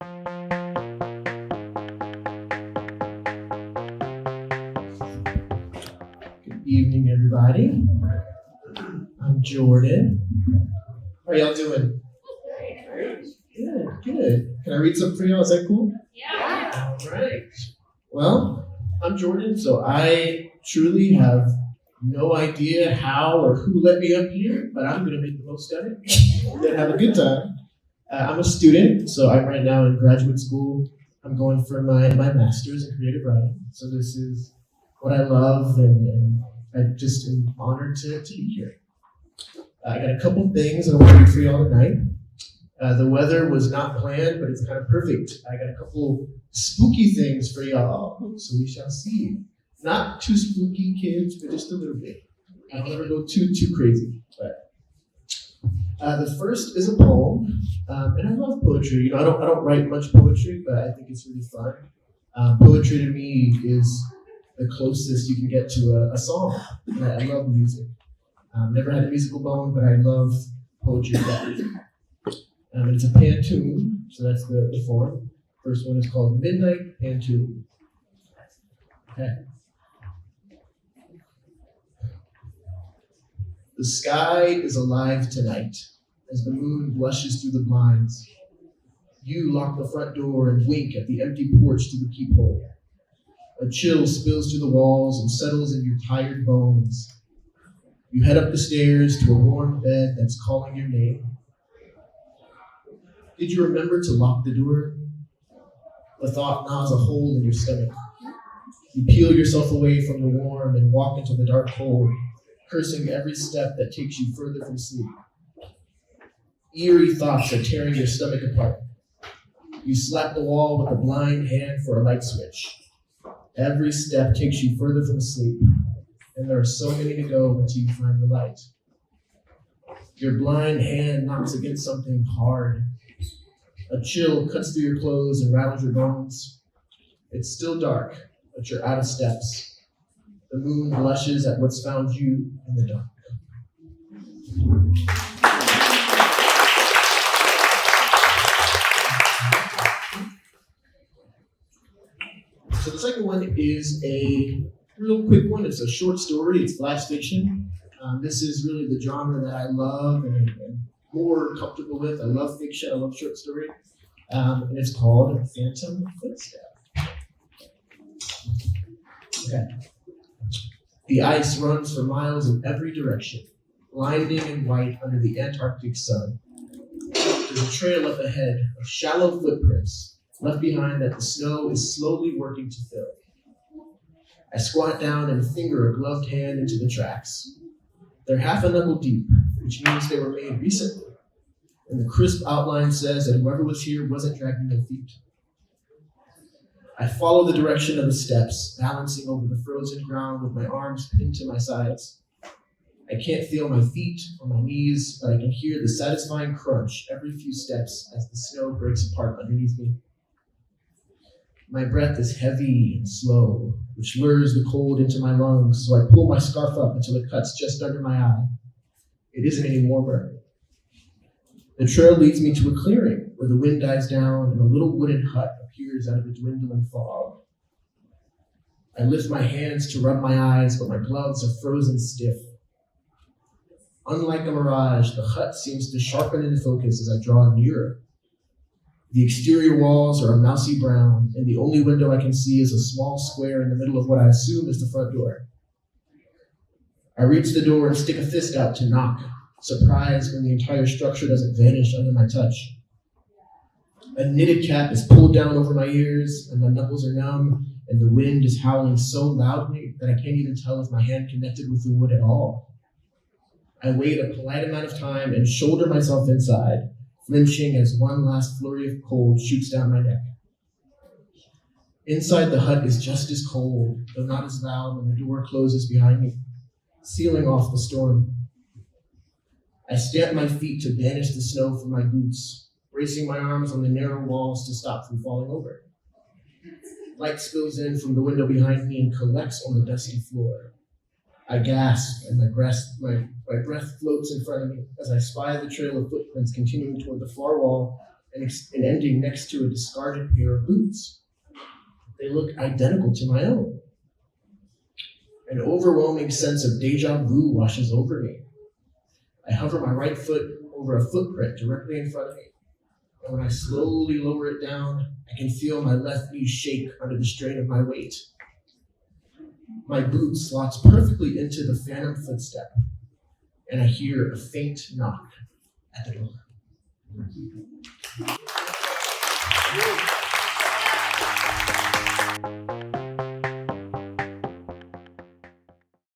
Good evening, everybody. I'm Jordan. How are y'all doing? Good, good. Can I read something for y'all? Is that cool? Yeah. All right. Well, I'm Jordan, so I truly have no idea how or who let me up here, but I'm going to make the most of it and have a good time. I'm a student, so I'm right now in graduate school. I'm going for my master's in creative writing. So this is what I love, and I just am honored to be here. I got a couple things that I want to do for y'all tonight. The weather was not planned, but it's kind of perfect. I got a couple spooky things for y'all, so we shall see. Not too spooky, kids, but just a little bit. I don't ever go too crazy. But the first is a poem, and I love poetry. You know, I don't write much poetry, but I think it's really fun. Poetry to me is the closest you can get to a song. And I love music. Never had a musical bone, but I love poetry. And it's a pantoum, so that's the form. First one is called Midnight Pantoum. Okay. The sky is alive tonight as the moon blushes through the blinds. You lock the front door and wink at the empty porch to the peephole. A chill spills through the walls and settles in your tired bones. You head up the stairs to a warm bed that's calling your name. Did you remember to lock the door? The thought gnaws a hole in your stomach. You peel yourself away from the warm and walk into the dark cold, cursing every step that takes you further from sleep. Eerie thoughts are tearing your stomach apart. You slap the wall with a blind hand for a light switch. Every step takes you further from sleep, and there are so many to go until you find the light. Your blind hand knocks against something hard. A chill cuts through your clothes and rattles your bones. It's still dark, but you're out of steps. The moon blushes at what's found you in the dark. So the second one is a real quick one. It's a short story. It's flash fiction. This is really the genre that I love and more comfortable with. I love fiction. I love short story. And it's called Phantom Footstep. Okay. The ice runs for miles in every direction, blinding and white under the Antarctic sun. There's a trail up ahead of shallow footprints left behind that the snow is slowly working to fill. I squat down and finger a gloved hand into the tracks. They're half a knuckle deep, which means they were made recently. And the crisp outline says that whoever was here wasn't dragging their feet. I follow the direction of the steps, balancing over the frozen ground with my arms pinned to my sides. I can't feel my feet or my knees, but I can hear the satisfying crunch every few steps as the snow breaks apart underneath me. My breath is heavy and slow, which lures the cold into my lungs, so I pull my scarf up until it cuts just under my eye. It isn't any warmer. The trail leads me to a clearing where the wind dies down and a little wooden hut appears out of the dwindling fog. I lift my hands to rub my eyes, but my gloves are frozen stiff. Unlike a mirage, the hut seems to sharpen in focus as I draw nearer. The exterior walls are a mousy brown, and the only window I can see is a small square in the middle of what I assume is the front door. I reach the door and stick a fist out to knock, surprised when the entire structure doesn't vanish under my touch. A knitted cap is pulled down over my ears, and my knuckles are numb, and the wind is howling so loudly that I can't even tell if my hand connected with the wood at all. I wait a polite amount of time and shoulder myself inside, flinching as one last flurry of cold shoots down my neck. Inside the hut is just as cold, though not as loud when the door closes behind me, sealing off the storm. I stamp my feet to banish the snow from my boots, bracing my arms on the narrow walls to stop from falling over. Light spills in from the window behind me and collects on the dusty floor. I gasp, and my breath floats in front of me as I spy the trail of footprints continuing toward the far wall and ending next to a discarded pair of boots. They look identical to my own. An overwhelming sense of deja vu washes over me. I hover my right foot over a footprint directly in front of me, and when I slowly lower it down, I can feel my left knee shake under the strain of my weight. My boot slots perfectly into the phantom footstep, and I hear a faint knock at the door.